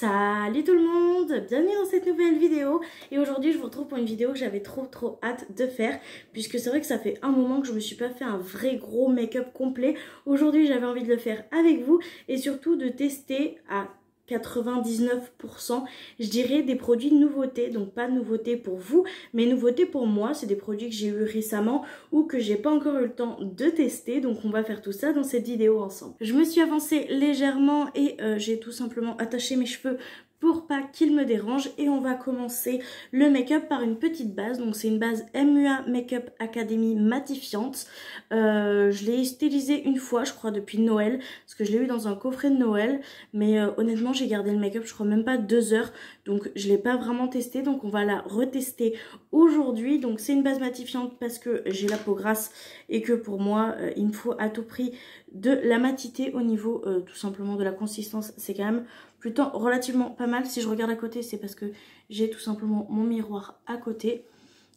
Salut tout le monde, bienvenue dans cette nouvelle vidéo. Et aujourd'hui je vous retrouve pour une vidéo que j'avais trop hâte de faire, puisque c'est vrai que ça fait un moment que je me suis pas fait un vrai gros make-up complet. Aujourd'hui j'avais envie de le faire avec vous et surtout de tester à 99% je dirais des produits nouveautés, donc pas nouveautés pour vous mais nouveautés pour moi. C'est des produits que j'ai eu récemment ou que j'ai pas encore eu le temps de tester, donc on va faire tout ça dans cette vidéo ensemble. Je me suis avancée légèrement et j'ai tout simplement attaché mes cheveux pour pas qu'ils me dérangent, et on va commencer le make-up par une petite base. Donc c'est une base MUA Makeup Academy matifiante. Je l'ai utilisée une fois je crois depuis Noël, parce que je l'ai eu dans un coffret de Noël, mais honnêtement j'ai gardé le make-up je crois même pas 2 heures, donc je l'ai pas vraiment testé, donc on va la retester aujourd'hui. Donc c'est une base matifiante parce que j'ai la peau grasse et que pour moi il me faut à tout prix de la matité au niveau tout simplement de la consistance. C'est quand même plutôt relativement pas mal. Si je regarde à côté c'est parce que j'ai tout simplement mon miroir à côté.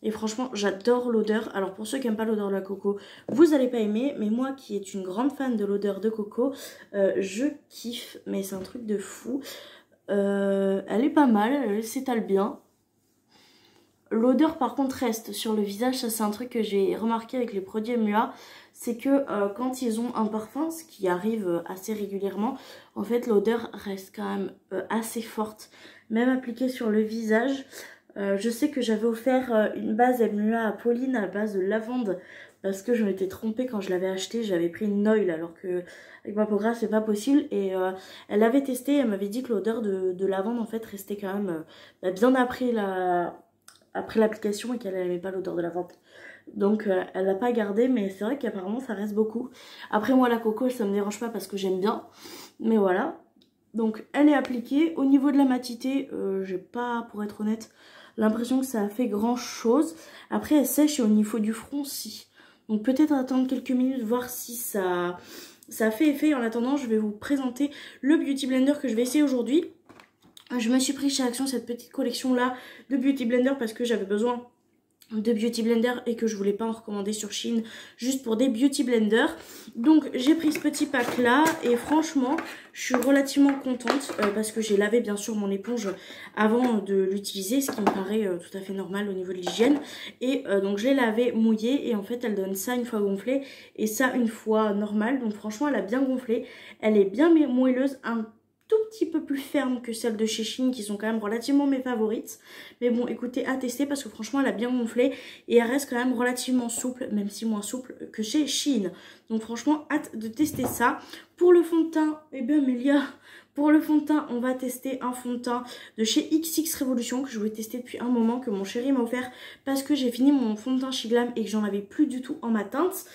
Et franchement j'adore l'odeur. Alors pour ceux qui n'aiment pas l'odeur de la coco, vous n'allez pas aimer, mais moi qui est une grande fan de l'odeur de coco, je kiffe, mais c'est un truc de fou. Elle est pas mal, elle s'étale bien. L'odeur par contre reste sur le visage, ça c'est un truc que j'ai remarqué avec les produits MUA, c'est que quand ils ont un parfum, ce qui arrive assez régulièrement, en fait l'odeur reste quand même assez forte, même appliquée sur le visage. Je sais que j'avais offert une base MUA à Pauline à base de lavande, parce que je m'étais trompée quand je l'avais acheté, j'avais pris une oil alors que avec ma peau grasse c'est pas possible, et elle l'avait testé, elle m'avait dit que l'odeur de lavande en fait restait quand même bien après l'application, et qu'elle n'aimait pas l'odeur de lavande. Donc elle l'a pas gardé, mais c'est vrai qu'apparemment ça reste beaucoup. Après moi la coco ça me dérange pas parce que j'aime bien, mais voilà. Donc elle est appliquée. Au niveau de la matité, j'ai pas, pour être honnête, l'impression que ça a fait grand chose. Après elle sèche, et au niveau du front si. Donc peut-être attendre quelques minutes, voir si ça a fait effet. En attendant je vais vous présenter le Beauty Blender que je vais essayer aujourd'hui. Je me suis pris chez Action cette petite collection là de Beauty Blender parce que j'avais besoin de Beauty Blender et que je voulais pas en recommander sur Shein juste pour des Beauty Blender. Donc j'ai pris ce petit pack là et franchement je suis relativement contente parce que j'ai lavé bien sûr mon éponge avant de l'utiliser, ce qui me paraît tout à fait normal au niveau de l'hygiène. Et donc je l'ai lavé mouillée, et en fait elle donne ça une fois gonflée et ça une fois normale. Donc franchement elle a bien gonflé, elle est bien moelleuse, un tout petit peu plus ferme que celles de chez Shein qui sont quand même relativement mes favorites. Mais bon écoutez, à tester parce que franchement elle a bien gonflé et elle reste quand même relativement souple, même si moins souple que chez Shein. Donc franchement hâte de tester ça. Pour le fond de teint, eh bien Amélia, pour le fond de teint on va tester un fond de teint de chez XX Révolution que je voulais tester depuis un moment, que mon chéri m'a offert parce que j'ai fini mon fond de teint chez Glam et que j'en avais plus du tout en ma teinte.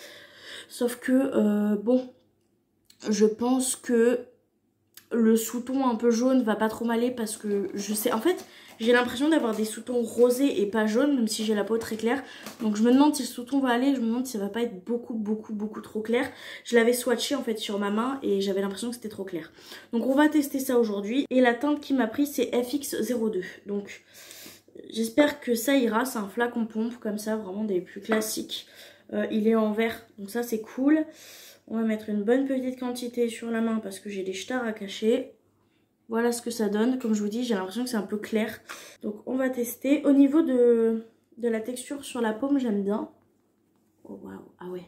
Sauf que bon, je pense que le sous-ton un peu jaune va pas trop m'aller parce que je sais, en fait j'ai l'impression d'avoir des sous-tons rosés et pas jaunes, même si j'ai la peau très claire. Donc je me demande si le sous-ton va aller, je me demande si ça va pas être beaucoup trop clair. Je l'avais swatché en fait sur ma main et j'avais l'impression que c'était trop clair. Donc on va tester ça aujourd'hui, et la teinte qui m'a pris c'est FX02. Donc j'espère que ça ira. C'est un flacon pompe comme ça, vraiment des plus classiques. Il est en vert, donc ça c'est cool. On va mettre une bonne petite quantité sur la main parce que j'ai des stars à cacher. Voilà ce que ça donne. Comme je vous dis, j'ai l'impression que c'est un peu clair. Donc on va tester. Au niveau de la texture sur la paume, j'aime bien. Oh waouh, ah ouais.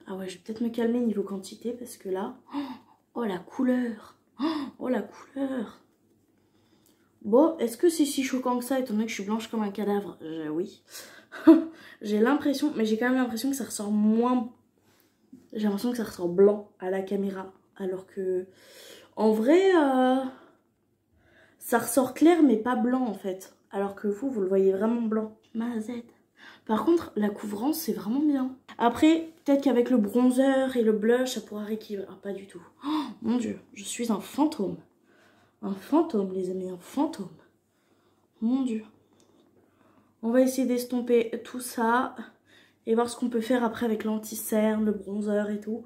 Ah ouais, je vais peut-être me calmer niveau quantité parce que là... Oh la couleur. Oh la couleur. Bon, est-ce que c'est si choquant que ça étant donné que je suis blanche comme un cadavre? Oui. J'ai l'impression, mais j'ai quand même l'impression que ça ressort moins... J'ai l'impression que ça ressort blanc à la caméra. Alors que, en vrai, ça ressort clair mais pas blanc en fait. Alors que vous le voyez vraiment blanc. Mazette. Par contre, la couvrance, c'est vraiment bien. Après, peut-être qu'avec le bronzer et le blush, ça pourra rééquilibrer. Ah, pas du tout. Oh, mon Dieu, je suis un fantôme. Un fantôme, les amis, un fantôme. Mon Dieu. On va essayer d'estomper tout ça et voir ce qu'on peut faire après avec l'anti-cerne, le bronzer et tout.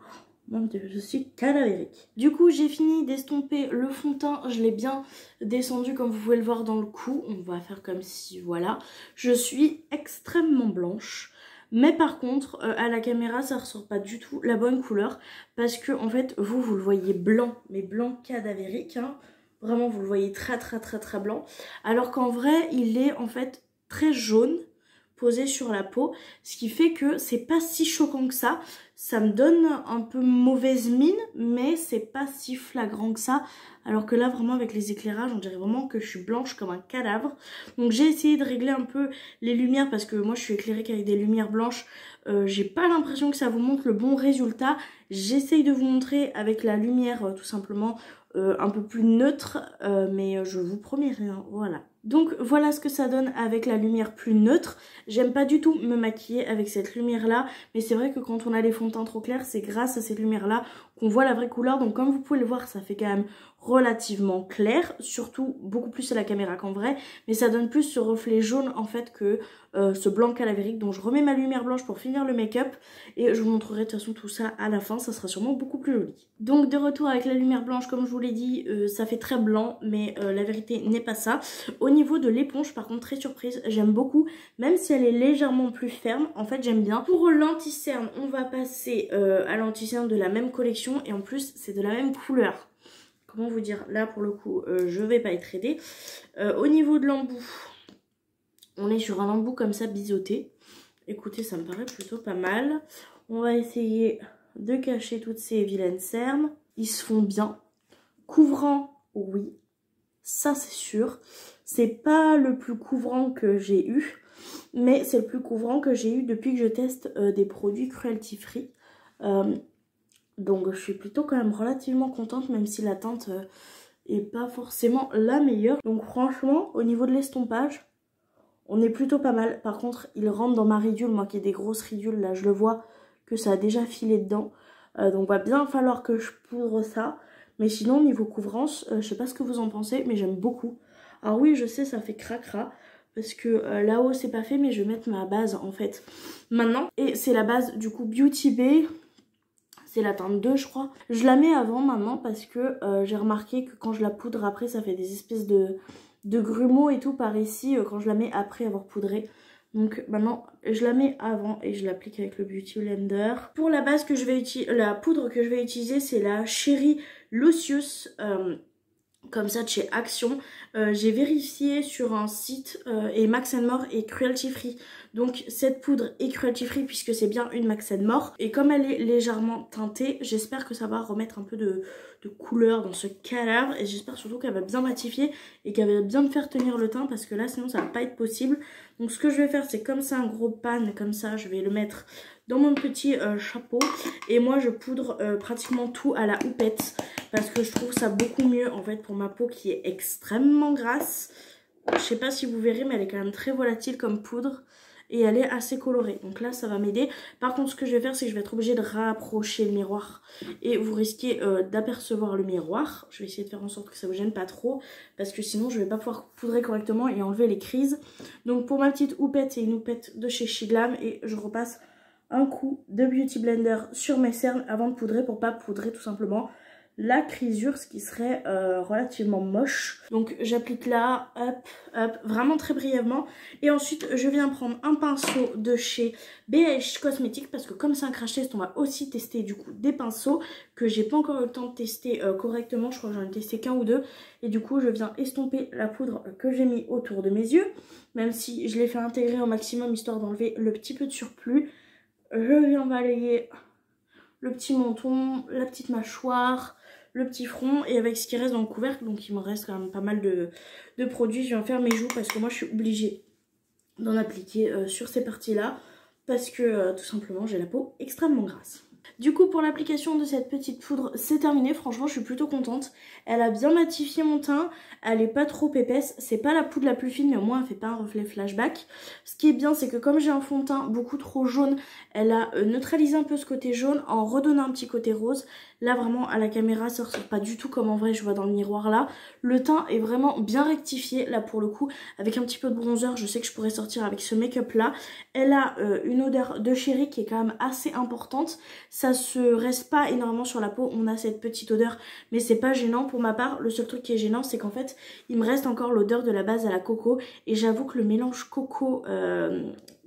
Mon Dieu, je suis cadavérique. Du coup, j'ai fini d'estomper le fond de teint. Je l'ai bien descendu comme vous pouvez le voir dans le cou. On va faire comme si, voilà. Je suis extrêmement blanche. Mais par contre, à la caméra, ça ressort pas du tout la bonne couleur. Parce que, en fait, vous le voyez blanc. Mais blanc cadavérique, hein. Vraiment, vous le voyez très blanc. Alors qu'en vrai, il est en fait très jaune, posé sur la peau. Ce qui fait que c'est pas si choquant que ça. Ça me donne un peu mauvaise mine, mais c'est pas si flagrant que ça. Alors que là, vraiment, avec les éclairages, on dirait vraiment que je suis blanche comme un cadavre. Donc j'ai essayé de régler un peu les lumières, parce que moi, je suis éclairée qu'avec des lumières blanches. J'ai pas l'impression que ça vous montre le bon résultat. J'essaye de vous montrer avec la lumière, tout simplement, un peu plus neutre, mais je vous promets rien, voilà. Donc voilà ce que ça donne avec la lumière plus neutre. J'aime pas du tout me maquiller avec cette lumière là, mais c'est vrai que quand on a les fonds de teint trop clairs, c'est grâce à cette lumière là qu'on voit la vraie couleur. Donc comme vous pouvez le voir, ça fait quand même relativement clair, surtout beaucoup plus à la caméra qu'en vrai, mais ça donne plus ce reflet jaune en fait que ce blanc cadavérique. Donc je remets ma lumière blanche pour finir le make-up et je vous montrerai de toute façon tout ça à la fin, ça sera sûrement beaucoup plus joli. Donc de retour avec la lumière blanche, comme je vous l'ai dit, ça fait très blanc, mais la vérité n'est pas ça. Au niveau de l'éponge, par contre, très surprise, j'aime beaucoup, même si elle est légèrement plus ferme, en fait j'aime bien. Pour l'anti-cerne, on va passer à l'anti-cerne de la même collection et en plus c'est de la même couleur. Comment vous dire, là pour le coup je vais pas être aidée. Au niveau de l'embout, on est sur un embout comme ça biseauté. Écoutez, ça me paraît plutôt pas mal. On va essayer de cacher toutes ces vilaines cernes. Ils se font bien. Couvrant, oui, ça c'est sûr. C'est pas le plus couvrant que j'ai eu, mais c'est le plus couvrant que j'ai eu depuis que je teste des produits cruelty free. Donc je suis plutôt quand même relativement contente, même si la teinte est pas forcément la meilleure. Donc franchement, au niveau de l'estompage, on est plutôt pas mal. Par contre, il rentre dans ma ridule, moi qui ai des grosses ridules, là je le vois que ça a déjà filé dedans. Donc va bien falloir que je poudre ça. Mais sinon, niveau couvrance, je sais pas ce que vous en pensez, mais j'aime beaucoup. Alors oui, je sais, ça fait cracra, parce que là-haut c'est pas fait, mais je vais mettre ma base en fait maintenant. Et c'est la base du coup Beauty Bay. C'est la teinte 2 je crois. Je la mets avant maintenant parce que j'ai remarqué que quand je la poudre après ça fait des espèces de grumeaux et tout par ici quand je la mets après avoir poudré. Donc maintenant je la mets avant et je l'applique avec le Beauty Blender. Pour la base que je vais utiliser, la poudre que je vais utiliser c'est la Cherry Lucius. Comme ça de chez Action. J'ai vérifié sur un site et Max More est cruelty free. Donc cette poudre est cruelty free puisque c'est bien une Max More. Et comme elle est légèrement teintée, j'espère que ça va remettre un peu de couleur dans ce cadavre. Et j'espère surtout qu'elle va bien matifier et qu'elle va bien me faire tenir le teint parce que là sinon ça va pas être possible. Donc ce que je vais faire c'est comme ça un gros pan comme ça, je vais le mettre dans mon petit chapeau. Et moi je poudre pratiquement tout à la houppette. Parce que je trouve ça beaucoup mieux en fait pour ma peau qui est extrêmement grasse. Je sais pas si vous verrez mais elle est quand même très volatile comme poudre. Et elle est assez colorée. Donc là ça va m'aider. Par contre ce que je vais faire c'est que je vais être obligée de rapprocher le miroir. Et vous risquez d'apercevoir le miroir. Je vais essayer de faire en sorte que ça vous gêne pas trop. Parce que sinon je vais pas pouvoir poudrer correctement et enlever les crises. Donc pour ma petite houppette, c'est une houppette de chez Shiglam. Et je repasse un coup de Beauty Blender sur mes cernes avant de poudrer. Pour pas poudrer tout simplement la crisure, ce qui serait relativement moche. Donc j'applique là, hop, hop, vraiment très brièvement. Et ensuite je viens prendre un pinceau de chez BH Cosmetics parce que comme c'est un crash test, on va aussi tester du coup des pinceaux que j'ai pas encore eu le temps de tester correctement. Je crois que j'en ai testé qu'un ou deux. Et du coup je viens estomper la poudre que j'ai mis autour de mes yeux. Même si je l'ai fait intégrer au maximum histoire d'enlever le petit peu de surplus. Je viens balayer le petit menton, la petite mâchoire, le petit front et avec ce qui reste dans le couvercle. Donc il me reste quand même pas mal de produits. Je viens faire mes joues parce que moi je suis obligée d'en appliquer sur ces parties là parce que tout simplement j'ai la peau extrêmement grasse. Du coup pour l'application de cette petite poudre c'est terminé, franchement je suis plutôt contente. Elle a bien matifié mon teint, elle est pas trop épaisse, c'est pas la poudre la plus fine mais au moins elle fait pas un reflet flashback. Ce qui est bien c'est que comme j'ai un fond de teint beaucoup trop jaune, elle a neutralisé un peu ce côté jaune en redonnant un petit côté rose. Là vraiment à la caméra ça ressort pas du tout comme en vrai je vois dans le miroir là. Le teint est vraiment bien rectifié là pour le coup, avec un petit peu de bronzer je sais que je pourrais sortir avec ce make-up là. Elle a une odeur de chéri qui est quand même assez importante. Ça se reste pas énormément sur la peau, on a cette petite odeur mais c'est pas gênant pour ma part. Le seul truc qui est gênant c'est qu'en fait il me reste encore l'odeur de la base à la coco et j'avoue que le mélange coco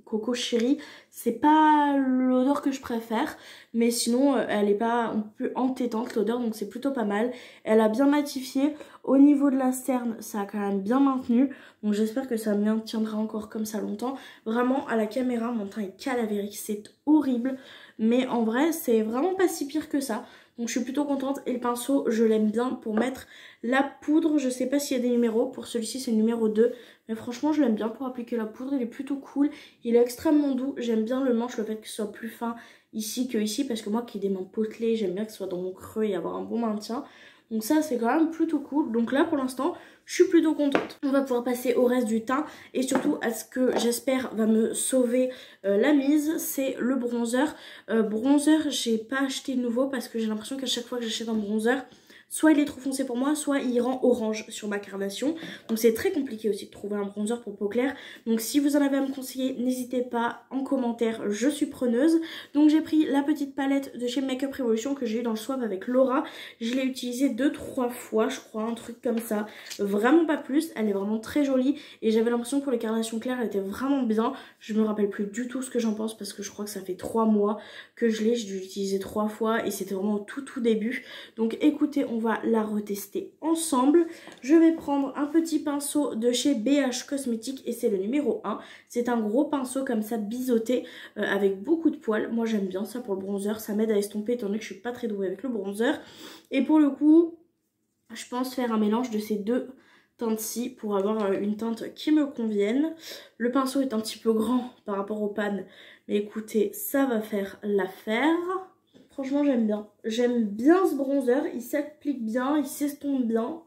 Coco Chéri. C'est pas l'odeur que je préfère, mais sinon elle est pas un peu entêtante l'odeur, donc c'est plutôt pas mal. Elle a bien matifié. Au niveau de la cerne, ça a quand même bien maintenu, donc j'espère que ça me tiendra encore comme ça longtemps. Vraiment, à la caméra, mon teint est cadavérique, c'est horrible, mais en vrai, c'est vraiment pas si pire que ça. Donc je suis plutôt contente et le pinceau, je l'aime bien pour mettre la poudre. Je sais pas s'il y a des numéros, pour celui-ci c'est le numéro 2. Mais franchement je l'aime bien pour appliquer la poudre, il est plutôt cool. Il est extrêmement doux, j'aime bien le manche, le fait que ce soit plus fin ici que ici. Parce que moi qui ai des mains potelées, j'aime bien que ce soit dans mon creux et avoir un bon maintien. Donc ça c'est quand même plutôt cool. Donc là pour l'instant je suis plutôt contente. On va pouvoir passer au reste du teint et surtout à ce que j'espère va me sauver la mise, c'est le bronzer. Bronzer j'ai pas acheté de nouveau parce que j'ai l'impression qu'à chaque fois que j'achète un bronzer, soit il est trop foncé pour moi, soit il rend orange sur ma carnation. Donc c'est très compliqué aussi de trouver un bronzer pour peau claire. Donc si vous en avez à me conseiller, n'hésitez pas en commentaire, je suis preneuse. Donc j'ai pris la petite palette de chez Makeup Revolution que j'ai eu dans le swap avec Laura. Je l'ai utilisée 2-3 fois, je crois, un truc comme ça. Vraiment pas plus, elle est vraiment très jolie. Et j'avais l'impression que pour les carnations claires, elle était vraiment bien. Je me rappelle plus du tout ce que j'en pense parce que je crois que ça fait 3 mois que je l'ai. J'ai dû l'utiliser 3 fois et c'était vraiment au tout début. Donc écoutez, on va la retester ensemble. Je vais prendre un petit pinceau de chez BH Cosmétiques et c'est le numéro 1. C'est un gros pinceau comme ça biseauté avec beaucoup de poils. Moi j'aime bien ça pour le bronzer, ça m'aide à estomper étant donné que je suis pas très douée avec le bronzer. Et pour le coup, je pense faire un mélange de ces deux teintes-ci pour avoir une teinte qui me convienne. Le pinceau est un petit peu grand par rapport aux pannes, mais écoutez, ça va faire l'affaire. Franchement j'aime bien ce bronzer, il s'applique bien, il s'estompe bien.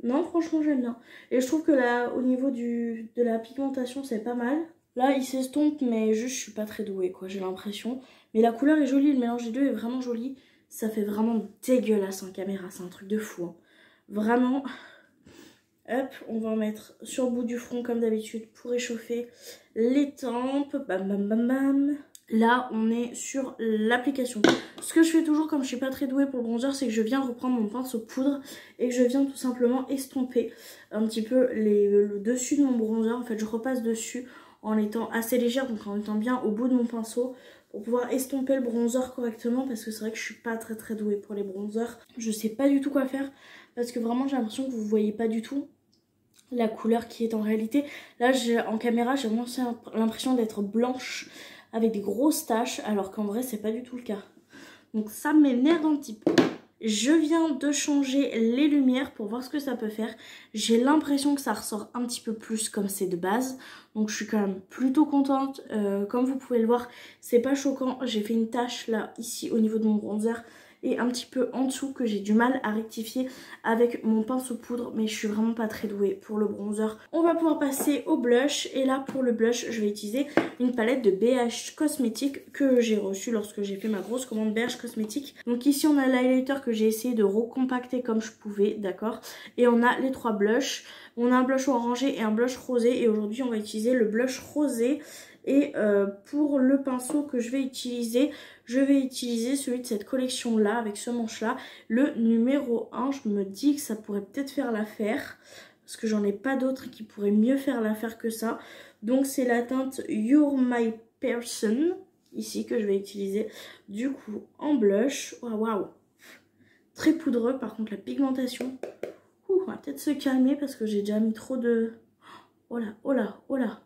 Non franchement j'aime bien. Et je trouve que là au niveau de la pigmentation c'est pas mal. Là il s'estompe mais juste je suis pas très douée quoi, j'ai l'impression. Mais la couleur est jolie, le mélange des deux est vraiment joli. Ça fait vraiment dégueulasse en caméra, c'est un truc de fou. Hein. Vraiment. Hop, on va en mettre sur le bout du front comme d'habitude pour réchauffer les tempes. Bam bam bam bam. Là, on est sur l'application. Ce que je fais toujours, comme je suis pas très douée pour le bronzer, c'est que je viens reprendre mon pinceau poudre et que je viens tout simplement estomper un petit peu le dessus de mon bronzer. En fait, je repasse dessus en étant assez légère, donc en étant bien au bout de mon pinceau pour pouvoir estomper le bronzer correctement parce que c'est vrai que je suis pas très douée pour les bronzers. Je sais pas du tout quoi faire parce que vraiment j'ai l'impression que vous voyez pas du tout la couleur qui est en réalité. Là, en caméra, j'ai vraiment l'impression d'être blanche avec des grosses taches, alors qu'en vrai c'est pas du tout le cas. Donc ça m'énerve un petit peu. Je viens de changer les lumières pour voir ce que ça peut faire. J'ai l'impression que ça ressort un petit peu plus comme c'est de base. Donc je suis quand même plutôt contente. Comme vous pouvez le voir, c'est pas choquant. J'ai fait une tache là, ici au niveau de mon bronzer. Et un petit peu en dessous que j'ai du mal à rectifier avec mon pinceau poudre, mais je suis vraiment pas très douée pour le bronzer. On va pouvoir passer au blush et là pour le blush je vais utiliser une palette de BH Cosmétiques que j'ai reçue lorsque j'ai fait ma grosse commande BH Cosmétiques. Donc ici on a l'highlighter que j'ai essayé de recompacter comme je pouvais, d'accord, et on a les 3 blushs. On a un blush orangé et un blush rosé et aujourd'hui on va utiliser le blush rosé. Et pour le pinceau que je vais utiliser celui de cette collection là avec ce manche là, le numéro 1. Je me dis que ça pourrait peut-être faire l'affaire parce que j'en ai pas d'autres qui pourraient mieux faire l'affaire que ça. Donc c'est la teinte You're My Person ici que je vais utiliser du coup en blush. Waouh, très poudreux. Par contre la pigmentation, on va peut-être se calmer parce que j'ai déjà mis trop de... Oh là, oh là, oh là.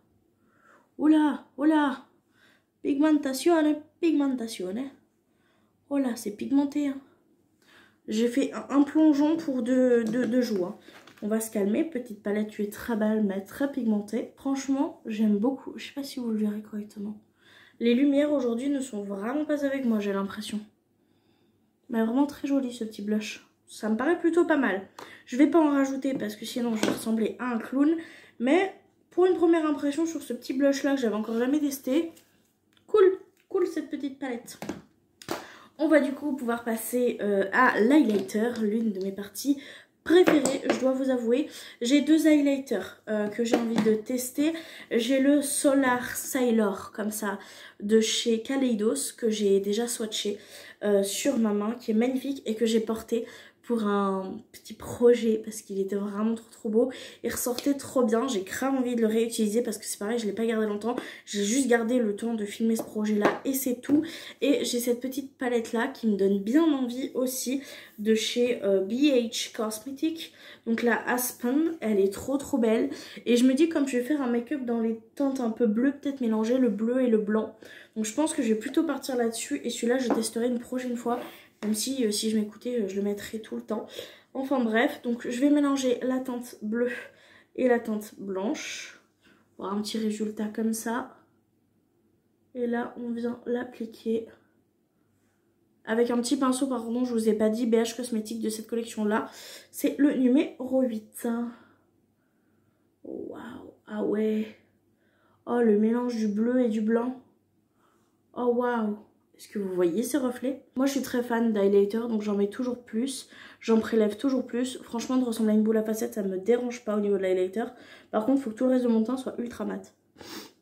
Oula, oula, pigmentation, pigmentation. Oh là, c'est pigmenté. Hein. J'ai fait un plongeon pour deux joues. Hein. On va se calmer. Petite palette, tu es très belle, mais très pigmentée. Franchement, j'aime beaucoup. Je sais pas si vous le verrez correctement. Les lumières aujourd'hui ne sont vraiment pas avec moi, j'ai l'impression. Mais vraiment très joli ce petit blush. Ça me paraît plutôt pas mal. Je vais pas en rajouter parce que sinon je vais ressembler à un clown. Mais... pour une première impression sur ce petit blush là que j'avais encore jamais testé, cool cette petite palette. On va du coup pouvoir passer à l'highlighter, l'une de mes parties préférées, je dois vous avouer. J'ai 2 highlighters que j'ai envie de tester. J'ai le Solar Sailor comme ça de chez Kaleidos que j'ai déjà swatché sur ma main, qui est magnifique et que j'ai porté pour un petit projet parce qu'il était vraiment trop beau. Il ressortait trop bien, j'ai grave envie de le réutiliser parce que c'est pareil, je ne l'ai pas gardé longtemps. J'ai juste gardé le temps de filmer ce projet là et c'est tout. Et j'ai cette petite palette là qui me donne bien envie aussi de chez BH Cosmetics. Donc la Aspen, elle est trop belle. Et je me dis comme je vais faire un make-up dans les teintes un peu bleues, peut-être mélanger le bleu et le blanc. Donc je pense que je vais plutôt partir là-dessus et celui-là je testerai une prochaine fois. Même si je m'écoutais, je le mettrai tout le temps. Enfin bref, donc je vais mélanger la teinte bleue et la teinte blanche. Voir un petit résultat comme ça. Et là on vient l'appliquer. Avec un petit pinceau, par contre, je vous ai pas dit, BH Cosmetics de cette collection-là. C'est le numéro 8. Waouh, ah ouais. Oh, le mélange du bleu et du blanc. Oh, waouh. Est-ce que vous voyez ces reflets? Moi, je suis très fan d'highlighter, donc j'en mets toujours plus. J'en prélève toujours plus. Franchement, de ressembler à une boule à facettes, ça me dérange pas au niveau de l'highlighter. Par contre, il faut que tout le reste de mon teint soit ultra mat.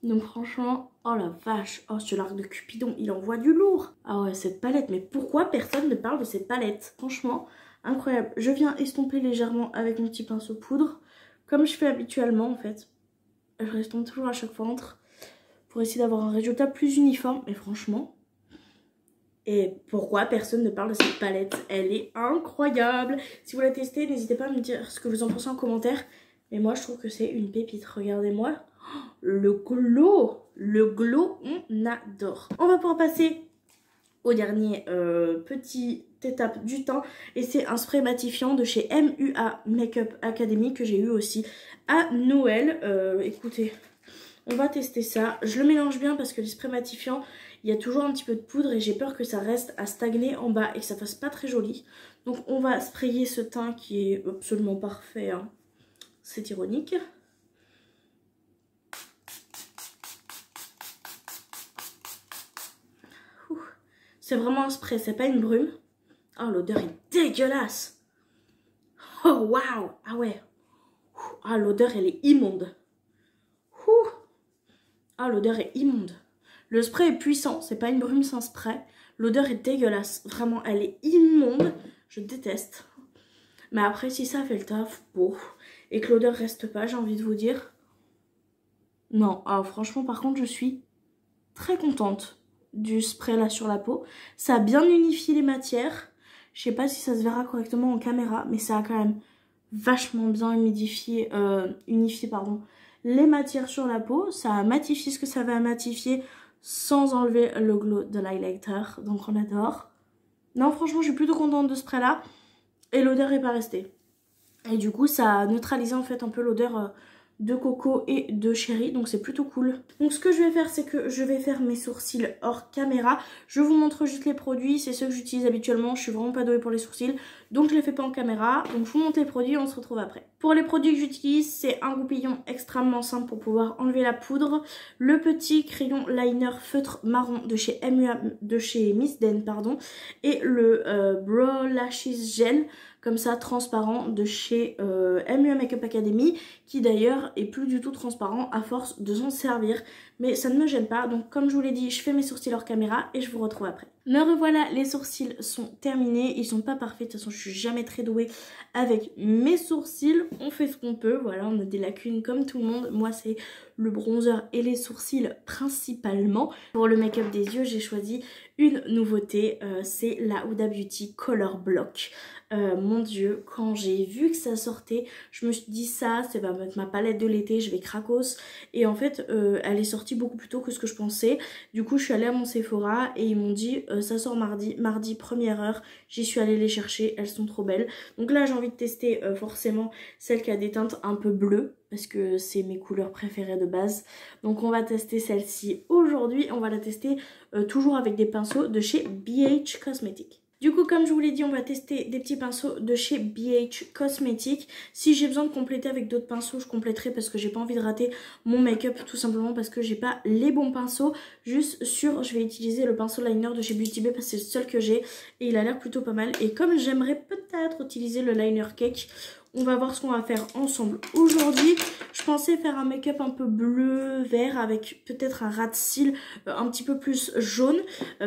Donc franchement, oh la vache, oh ce l'arc de Cupidon, il envoie du lourd. Ah ouais, cette palette, mais pourquoi personne ne parle de cette palette? Franchement, incroyable. Je viens estomper légèrement avec mon petit pinceau poudre, comme je fais habituellement en fait. Je estompe toujours à chaque fois entre, pour essayer d'avoir un résultat plus uniforme, mais franchement... Et pourquoi personne ne parle de cette palette? Elle est incroyable. Si vous la testez, n'hésitez pas à me dire ce que vous en pensez en commentaire. Mais moi, je trouve que c'est une pépite. Regardez-moi. Le glow, on adore. On va pouvoir passer au dernier petite étape du teint. Et c'est un spray matifiant de chez MUA Makeup Academy que j'ai eu aussi à Noël. Écoutez, on va tester ça. Je le mélange bien parce que les sprays matifiants, il y a toujours un petit peu de poudre et j'ai peur que ça reste à stagner en bas et que ça fasse pas très joli. Donc on va sprayer ce teint qui est absolument parfait, hein. C'est ironique. C'est vraiment un spray, c'est pas une brume. Oh, l'odeur est dégueulasse. Oh, waouh. Ah ouais. Ah, l'odeur, elle est immonde. Ah, l'odeur est immonde. Le spray est puissant, c'est pas une brume sans spray. L'odeur est dégueulasse. Vraiment, elle est immonde. Je déteste. Mais après, si ça fait le taf, bon, et que l'odeur reste pas, j'ai envie de vous dire. Non, ah, franchement, par contre, je suis très contente du spray là sur la peau. Ça a bien unifié les matières. Je sais pas si ça se verra correctement en caméra, mais ça a quand même vachement bien unifié les matières sur la peau. Ça a matifié ce que ça va matifier sans enlever le glow de l'highlighter. Donc on adore. Non, franchement, je suis plutôt contente de ce spray là. Et l'odeur n'est pas restée. Et du coup, ça a neutralisé en fait un peu l'odeur de coco et de chéri, donc c'est plutôt cool. Donc ce que je vais faire, c'est que je vais faire mes sourcils hors caméra. Je vous montre juste les produits, c'est ceux que j'utilise habituellement. Je suis vraiment pas douée pour les sourcils, donc je les fais pas en caméra. Donc je vous montre les produits et on se retrouve après. Pour les produits que j'utilise, c'est un goupillon extrêmement simple pour pouvoir enlever la poudre, le petit crayon liner feutre marron de chez Miss Den, pardon, et le Brow Lashes Gel, comme ça, transparent, de chez MUA Makeup Academy, qui d'ailleurs est plus du tout transparent à force de s'en servir. Mais ça ne me gêne pas, donc comme je vous l'ai dit, je fais mes sourcils hors caméra et je vous retrouve après. Me revoilà, les sourcils sont terminés, ils sont pas parfaits, de toute façon je suis jamais très douée avec mes sourcils. On fait ce qu'on peut, voilà, on a des lacunes comme tout le monde. Moi c'est le bronzer et les sourcils principalement. Pour le make-up des yeux, j'ai choisi une nouveauté, c'est la Huda Beauty Color Block. Mon dieu, quand j'ai vu que ça sortait, je me suis dit ça va mettre ma palette de l'été, je vais cracos. Et en fait, elle est sortie beaucoup plus tôt que ce que je pensais. Du coup, je suis allée à mon Sephora et ils m'ont dit ça sort mardi première heure. J'y suis allée les chercher, elles sont trop belles. Donc là, j'ai envie de tester forcément celle qui a des teintes un peu bleues, parce que c'est mes couleurs préférées de base. Donc on va tester celle-ci aujourd'hui. On va la tester toujours avec des pinceaux de chez BH Cosmetics. Du coup, comme je vous l'ai dit, on va tester des petits pinceaux de chez BH Cosmetics. Si j'ai besoin de compléter avec d'autres pinceaux, je compléterai parce que j'ai pas envie de rater mon make-up, tout simplement parce que j'ai pas les bons pinceaux. Juste sur, je vais utiliser le pinceau liner de chez Beauty Bay parce que c'est le seul que j'ai et il a l'air plutôt pas mal. Et comme j'aimerais peut-être utiliser le liner cake, on va voir ce qu'on va faire ensemble aujourd'hui. Je pensais faire un make-up un peu bleu, vert, avec peut-être un ras de cils un petit peu plus jaune,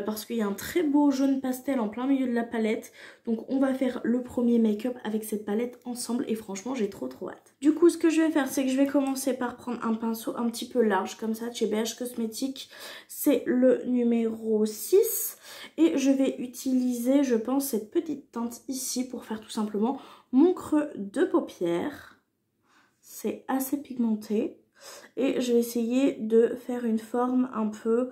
parce qu'il y a un très beau jaune pastel en plein milieu de la palette. Donc on va faire le premier make-up avec cette palette ensemble et franchement j'ai trop hâte. Du coup ce que je vais faire, c'est que je vais commencer par prendre un pinceau un petit peu large comme ça de chez BH Cosmetics. C'est le numéro 6 et je vais utiliser, je pense, cette petite teinte ici pour faire tout simplement mon creux de paupière. C'est assez pigmenté et je vais essayer de faire une forme un peu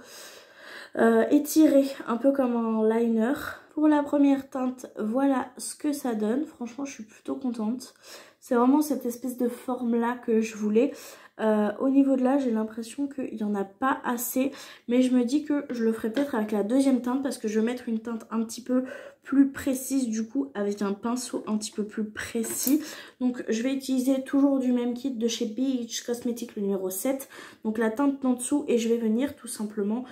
étirée, un peu comme un liner. Pour la première teinte, voilà ce que ça donne. Franchement, je suis plutôt contente. C'est vraiment cette espèce de forme-là que je voulais. Au niveau de là, j'ai l'impression qu'il n'y en a pas assez. Mais je me dis que je le ferai peut-être avec la deuxième teinte parce que je vais mettre une teinte un petit peu plus précise du coup avec un pinceau un petit peu plus précis. Donc je vais utiliser toujours du même kit de chez BH Cosmetics le numéro 7. Donc la teinte en dessous et je vais venir tout simplement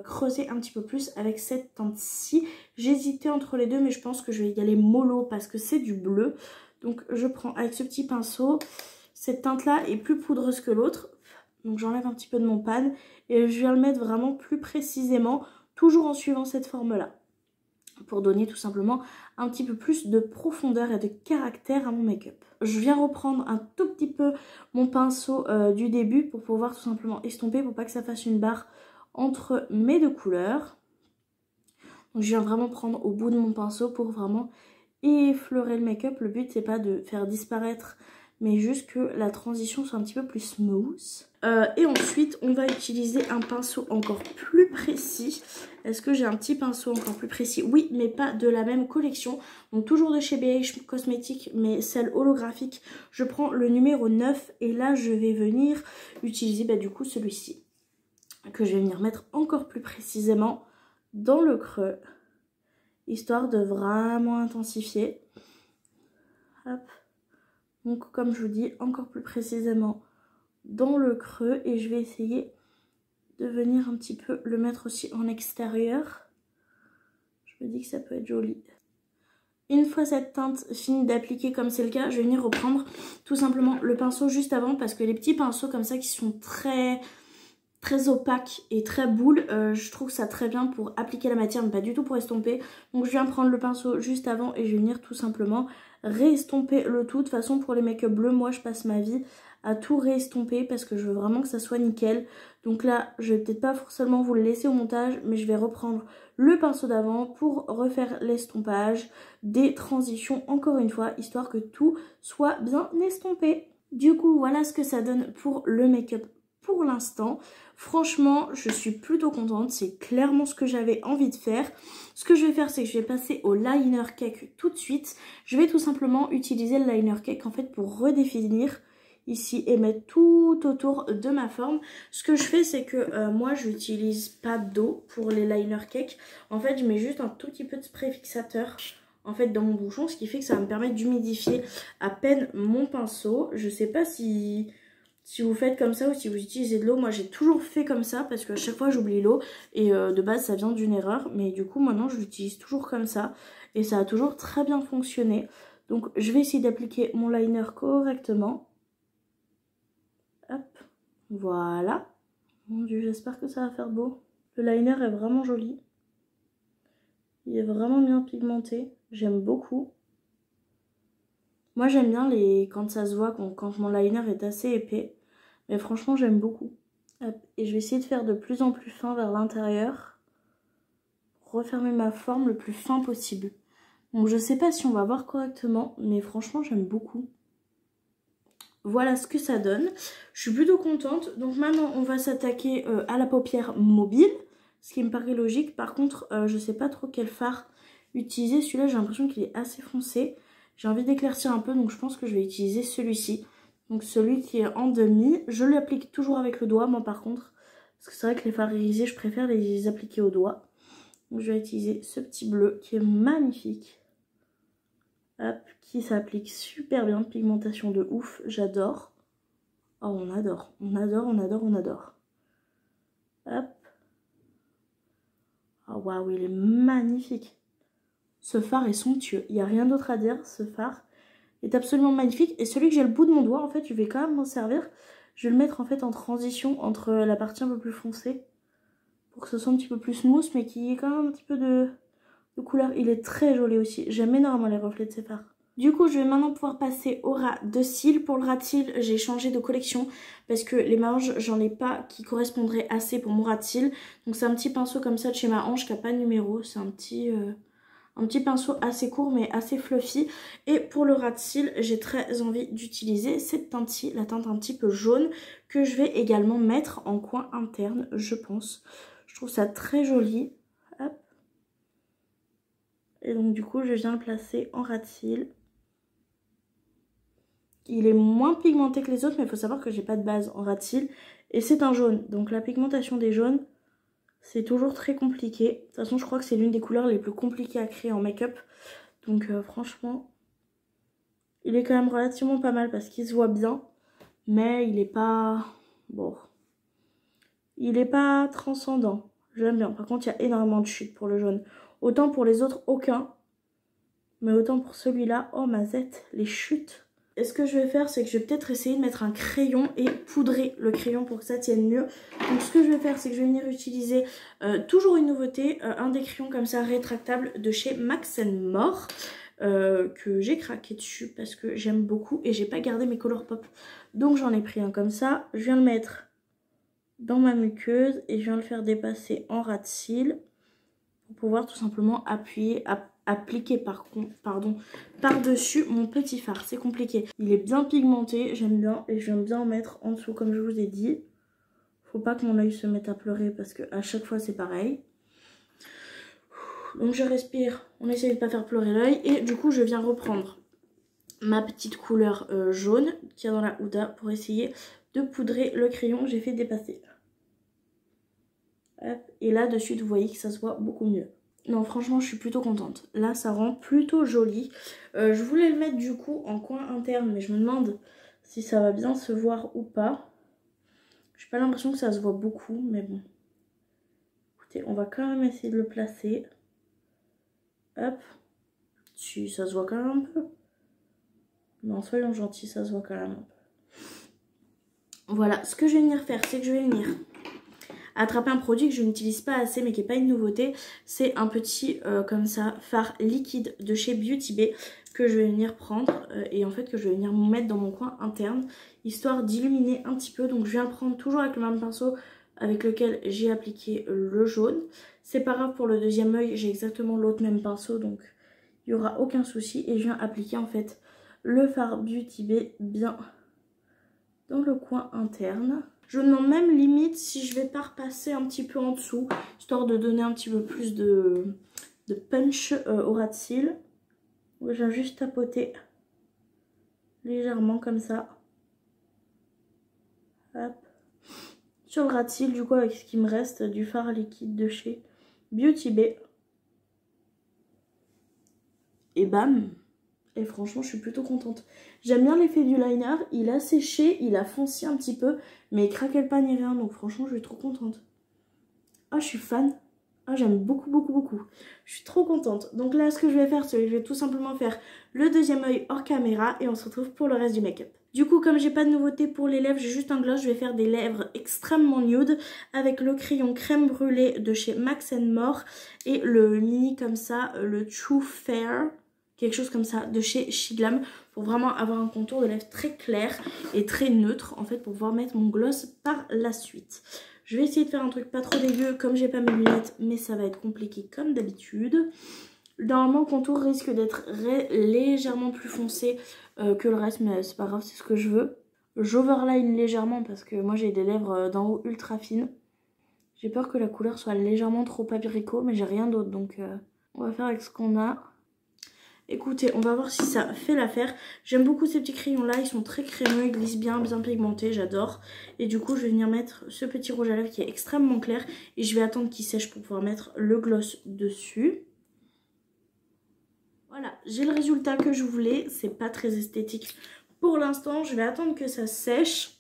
creuser un petit peu plus avec cette teinte-ci. J'hésitais entre les deux mais je pense que je vais y aller mollo parce que c'est du bleu. Donc je prends avec ce petit pinceau, cette teinte-là est plus poudreuse que l'autre. Donc j'enlève un petit peu de mon pan et je viens le mettre vraiment plus précisément, toujours en suivant cette forme-là. Pour donner tout simplement un petit peu plus de profondeur et de caractère à mon make-up. Je viens reprendre un tout petit peu mon pinceau du début pour pouvoir tout simplement estomper, pour pas que ça fasse une barre entre mes deux couleurs. Donc je viens vraiment prendre au bout de mon pinceau pour vraiment effleurer le make-up. Le but c'est pas de faire disparaître mais juste que la transition soit un petit peu plus smooth. Et ensuite on va utiliser un pinceau encore plus précis. Est-ce que j'ai un petit pinceau encore plus précis? Oui, mais pas de la même collection. Donc toujours de chez BH Cosmetics, mais celle holographique. Je prends le numéro 9 et là je vais venir utiliser du coup celui-ci. Que je vais venir mettre encore plus précisément dans le creux. Histoire de vraiment intensifier. Hop. Donc comme je vous dis, encore plus précisément dans le creux. Et je vais essayer de venir un petit peu le mettre aussi en extérieur. Je me dis que ça peut être joli. Une fois cette teinte finie d'appliquer comme c'est le cas, je vais venir reprendre tout simplement le pinceau juste avant. Parce que les petits pinceaux comme ça qui sont très opaques et très boules, je trouve ça très bien pour appliquer la matière mais pas du tout pour estomper. Donc je viens prendre le pinceau juste avant et je vais venir tout simplement réestomper le tout. De toute façon pour les make-up bleus, moi je passe ma vie à tout réestomper parce que je veux vraiment que ça soit nickel. Donc là je vais peut-être pas forcément vous le laisser au montage, mais je vais reprendre le pinceau d'avant pour refaire l'estompage des transitions encore une fois, histoire que tout soit bien estompé. Du coup voilà ce que ça donne pour le make-up pour l'instant. Franchement, je suis plutôt contente. C'est clairement ce que j'avais envie de faire. Ce que je vais faire, c'est que je vais passer au liner cake tout de suite. Je vais tout simplement utiliser le liner cake en fait pour redéfinir ici et mettre tout autour de ma forme. Ce que je fais, c'est que moi, je n'utilise pas d'eau pour les liner cake. En fait, je mets juste un tout petit peu de spray fixateur en fait dans mon bouchon, ce qui fait que ça va me permettre d'humidifier à peine mon pinceau. Je sais pas si vous faites comme ça ou si vous utilisez de l'eau. Moi j'ai toujours fait comme ça parce qu'à chaque fois j'oublie l'eau et de base ça vient d'une erreur, mais du coup maintenant je l'utilise toujours comme ça et ça a toujours très bien fonctionné. Donc je vais essayer d'appliquer mon liner correctement. Hop, voilà. Mon dieu, j'espère que ça va faire beau. Le liner est vraiment joli. Il est vraiment bien pigmenté, j'aime beaucoup. Moi j'aime bien quand ça se voit, quand mon liner est assez épais. Mais franchement j'aime beaucoup. Hop. Et je vais essayer de faire de plus en plus fin vers l'intérieur. Refermer ma forme le plus fin possible. Donc je sais pas si on va voir correctement, mais franchement j'aime beaucoup. Voilà ce que ça donne. Je suis plutôt contente. Donc maintenant on va s'attaquer à la paupière mobile. Ce qui me paraît logique. Par contre je sais pas trop quel fard utiliser. Celui-là j'ai l'impression qu'il est assez foncé. J'ai envie d'éclaircir un peu, donc je pense que je vais utiliser celui-ci. Donc celui qui est en demi. Je l'applique toujours avec le doigt, moi par contre. Parce que c'est vrai que les fards irisés, je préfère les appliquer au doigt. Donc je vais utiliser ce petit bleu qui est magnifique. Hop, qui s'applique super bien. Pigmentation de ouf, j'adore. Oh, on adore, on adore, on adore, on adore. Hop. Oh waouh, il est magnifique. Ce fard est somptueux. Il n'y a rien d'autre à dire, ce fard est absolument magnifique. Et celui que j'ai le bout de mon doigt, en fait, je vais quand même m'en servir. Je vais le mettre en fait en transition entre la partie un peu plus foncée pour que ce soit un petit peu plus smooth, mais qu'il y ait quand même un petit peu de couleur. Il est très joli aussi. J'aime énormément les reflets de ces fards. Du coup, je vais maintenant pouvoir passer au ras de cils. Pour le ras de cils, j'ai changé de collection parce que les Mahange, j'en ai pas qui correspondraient assez pour mon ras de cils. Donc c'est un petit pinceau comme ça de chez Mahange qui n'a pas de numéro. C'est un petit pinceau assez court mais assez fluffy. Et pour le ras de cils, j'ai très envie d'utiliser cette teinte-ci, la teinte un petit peu jaune, que je vais également mettre en coin interne, je pense. Je trouve ça très joli. Hop. Et donc du coup, je viens le placer en ras de cils. Il est moins pigmenté que les autres, mais il faut savoir que j'ai pas de base en ras de cils. Et c'est un jaune, donc la pigmentation des jaunes, c'est toujours très compliqué. De toute façon, je crois que c'est l'une des couleurs les plus compliquées à créer en make-up. Donc franchement, il est quand même relativement pas mal parce qu'il se voit bien. Mais il est pas... bon. Il est pas transcendant. J'aime bien. Par contre, il y a énormément de chutes pour le jaune. Autant pour les autres, aucun. Mais autant pour celui-là, oh ma zette, les chutes. Et ce que je vais faire, c'est que je vais peut-être essayer de mettre un crayon et poudrer le crayon pour que ça tienne mieux. Donc ce que je vais faire, c'est que je vais venir utiliser toujours une nouveauté, un des crayons comme ça rétractables de chez Max More. Que j'ai craqué dessus parce que j'aime beaucoup et j'ai pas gardé mes Colourpop. Donc j'en ai pris un comme ça. Je viens le mettre dans ma muqueuse et je viens le faire dépasser en ras de cils pour pouvoir tout simplement appliquer par-dessus mon petit fard. C'est compliqué. Il est bien pigmenté, j'aime bien, et je viens bien en mettre en dessous comme je vous ai dit. Faut pas que mon œil se mette à pleurer parce que à chaque fois c'est pareil. Donc je respire, on essaye de pas faire pleurer l'œil et du coup je viens reprendre ma petite couleur jaune qu'il y a dans la Huda pour essayer de poudrer le crayon que j'ai fait dépasser. Hop. Et là dessus vous voyez que ça se voit beaucoup mieux. Non franchement je suis plutôt contente. Là ça rend plutôt joli. Je voulais le mettre du coup en coin interne mais je me demande si ça va bien se voir ou pas. J'ai pas l'impression que ça se voit beaucoup mais bon. Écoutez on va quand même essayer de le placer. Hop. Si ça se voit quand même un peu. Non soyons gentils ça se voit quand même un peu. Voilà ce que je vais venir faire c'est que je vais venir attraper un produit que je n'utilise pas assez mais qui n'est pas une nouveauté. C'est un petit comme ça fard liquide de chez Beauty Bay que je vais venir prendre et en fait que je vais venir mettre dans mon coin interne histoire d'illuminer un petit peu. Donc je viens le prendre toujours avec le même pinceau avec lequel j'ai appliqué le jaune. C'est pas grave pour le deuxième œil, j'ai exactement l'autre même pinceau donc il n'y aura aucun souci. Et je viens appliquer en fait le fard Beauty Bay bien dans le coin interne. Je me demande même limite si je vais pas repasser un petit peu en dessous, histoire de donner un petit peu plus de punch au ras de cils. Je viens juste tapoter légèrement comme ça. Hop. Sur le ras de cils du coup avec ce qui me reste du fard liquide de chez Beauty Bay. Et bam! Et franchement, je suis plutôt contente. J'aime bien l'effet du liner. Il a séché, il a foncé un petit peu. Mais il craquait pas ni rien. Donc franchement, je suis trop contente. Ah, je suis fan. Ah, j'aime beaucoup, beaucoup, beaucoup. Je suis trop contente. Donc là, ce que je vais faire, c'est que je vais tout simplement faire le deuxième œil hors caméra. Et on se retrouve pour le reste du make-up. Du coup, comme j'ai pas de nouveauté pour les lèvres, j'ai juste un gloss. Je vais faire des lèvres extrêmement nude. Avec le crayon crème brûlée de chez Max More. Et le mini comme ça, le True Fair. Quelque chose comme ça de chez Shiglam pour vraiment avoir un contour de lèvres très clair et très neutre en fait pour pouvoir mettre mon gloss par la suite. Je vais essayer de faire un truc pas trop dégueu comme j'ai pas mes lunettes mais ça va être compliqué comme d'habitude. Normalement le contour risque d'être légèrement plus foncé que le reste mais c'est pas grave, c'est ce que je veux. J'overline légèrement parce que moi j'ai des lèvres d'en haut ultra fines. J'ai peur que la couleur soit légèrement trop abricot mais j'ai rien d'autre donc on va faire avec ce qu'on a. Écoutez, on va voir si ça fait l'affaire. J'aime beaucoup ces petits crayons là, ils sont très crémeux, ils glissent bien, bien pigmentés, j'adore. Et du coup je vais venir mettre ce petit rouge à lèvres qui est extrêmement clair. Et je vais attendre qu'il sèche pour pouvoir mettre le gloss dessus. Voilà, j'ai le résultat que je voulais, c'est pas très esthétique pour l'instant. Je vais attendre que ça sèche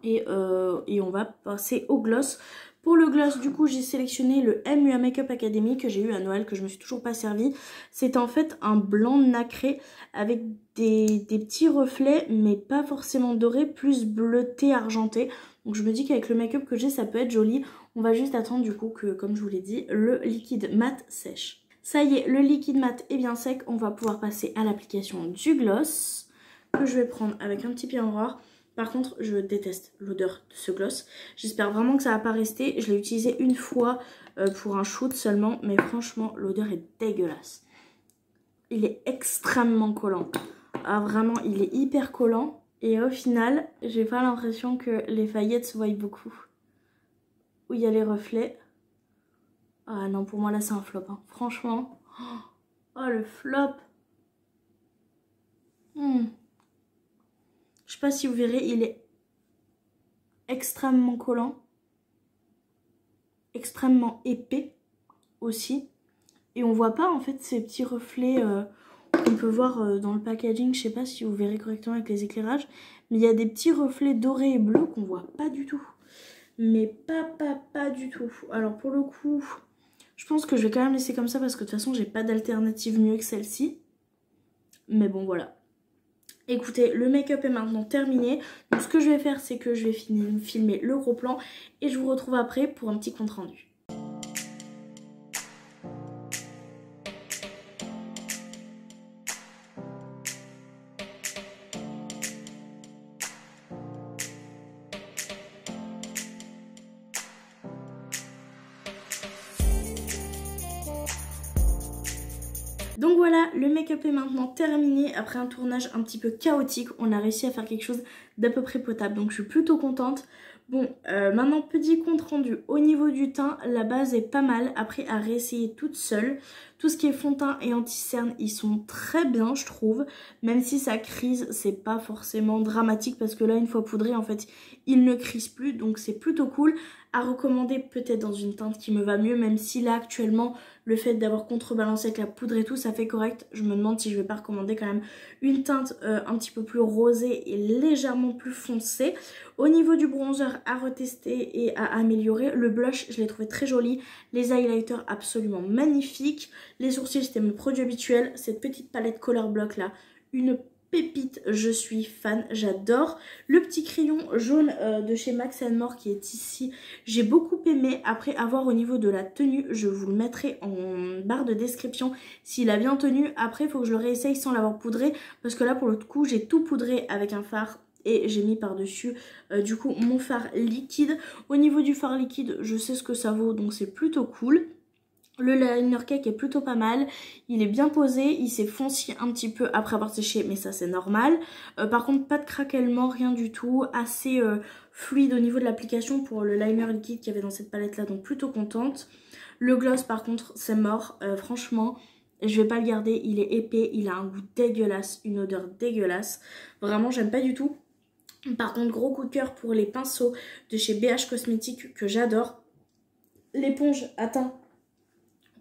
et on va passer au gloss Pour le gloss, du coup, j'ai sélectionné le MUA Makeup Academy que j'ai eu à Noël, que je me suis toujours pas servi. C'est en fait un blanc nacré avec des petits reflets, mais pas forcément dorés, plus bleuté, argenté. Donc je me dis qu'avec le make-up que j'ai, ça peut être joli. On va juste attendre du coup que, comme je vous l'ai dit, le liquide mat sèche. Ça y est, le liquide mat est bien sec. On va pouvoir passer à l'application du gloss, que je vais prendre avec un petit pied noir. Par contre, je déteste l'odeur de ce gloss. J'espère vraiment que ça va pas rester. Je l'ai utilisé une fois pour un shoot seulement. Mais franchement, l'odeur est dégueulasse. Il est extrêmement collant. Ah, vraiment, il est hyper collant. Et au final, j'ai pas l'impression que les faillettes se voient beaucoup. Où il y a les reflets. Ah non, pour moi là, c'est un flop. Hein. Franchement. Oh, le flop. Je sais pas si vous verrez, il est extrêmement collant, extrêmement épais aussi. Et on voit pas en fait ces petits reflets qu'on peut voir dans le packaging. Je sais pas si vous verrez correctement avec les éclairages. Mais il y a des petits reflets dorés et bleus qu'on voit pas du tout. Mais pas du tout. Alors pour le coup, je pense que je vais quand même laisser comme ça parce que de toute façon j'ai pas d'alternative mieux que celle-ci. Mais bon voilà. Écoutez, le make-up est maintenant terminé. Donc ce que je vais faire, c'est que je vais filmer le gros plan et je vous retrouve après pour un petit compte rendu. Donc voilà, le make-up est maintenant terminé. Après un tournage un petit peu chaotique, on a réussi à faire quelque chose d'à peu près potable. Donc je suis plutôt contente. Bon, maintenant petit compte rendu. Au niveau du teint, la base est pas mal. Après à réessayer toute seule. Tout ce qui est fond de teint et anti-cerne, ils sont très bien je trouve. Même si ça crise, c'est pas forcément dramatique. Parce que là, une fois poudré, en fait, il ne crise plus. Donc c'est plutôt cool. À recommander peut-être dans une teinte qui me va mieux. Même si là actuellement, le fait d'avoir contrebalancé avec la poudre et tout, ça fait correct. Je me demande si je vais pas recommander quand même une teinte un petit peu plus rosée et légèrement plus foncée. Au niveau du bronzer, à retester et à améliorer. Le blush, je l'ai trouvé très joli. Les highlighters, absolument magnifiques. Les sourcils, c'était mon produit habituel. Cette petite palette Color Block là, une pépite, je suis fan, j'adore. Le petit crayon jaune de chez Max & More qui est ici, j'ai beaucoup aimé. Après avoir au niveau de la tenue, je vous le mettrai en barre de description s'il a bien tenu. Après, il faut que je le réessaye sans l'avoir poudré parce que là, pour le coup, j'ai tout poudré avec un fard. Et j'ai mis par-dessus du coup mon fard liquide. Au niveau du fard liquide, je sais ce que ça vaut, donc c'est plutôt cool. Le liner cake est plutôt pas mal, il est bien posé, il s'est foncé un petit peu après avoir séché, mais ça c'est normal. Par contre pas de craquellement, rien du tout, assez fluide au niveau de l'application pour le liner liquide qu'il y avait dans cette palette là, donc plutôt contente. Le gloss par contre c'est mort, franchement je vais pas le garder, il est épais, il a un goût dégueulasse, une odeur dégueulasse, vraiment j'aime pas du tout. Par contre gros coup de cœur pour les pinceaux de chez BH Cosmetics que j'adore. L'éponge atteint.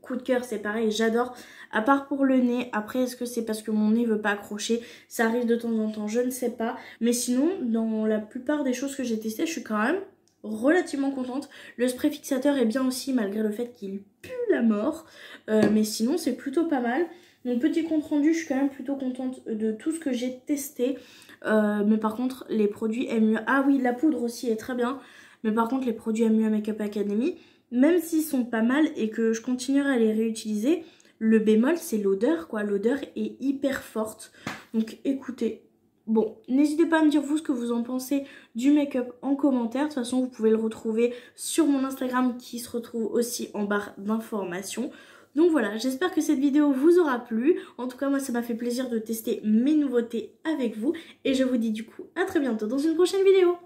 Coup de cœur, c'est pareil, j'adore. À part pour le nez, après est-ce que c'est parce que mon nez veut pas accrocher? Ça arrive de temps en temps, je ne sais pas. Mais sinon, dans la plupart des choses que j'ai testées, je suis quand même relativement contente. Le spray fixateur est bien aussi, malgré le fait qu'il pue la mort. Mais sinon, c'est plutôt pas mal. Mon petit compte rendu, je suis quand même plutôt contente de tout ce que j'ai testé. Mais par contre, les produits MUA... Ah oui, la poudre aussi est très bien. Mais par contre, les produits MUA Makeup Academy... Même s'ils sont pas mal et que je continuerai à les réutiliser, le bémol c'est l'odeur quoi, l'odeur est hyper forte. Donc écoutez, bon, n'hésitez pas à me dire vous ce que vous en pensez du make-up en commentaire. De toute façon vous pouvez le retrouver sur mon Instagram qui se retrouve aussi en barre d'informations. Donc voilà, j'espère que cette vidéo vous aura plu. En tout cas moi ça m'a fait plaisir de tester mes nouveautés avec vous. Et je vous dis du coup à très bientôt dans une prochaine vidéo.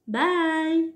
Bye!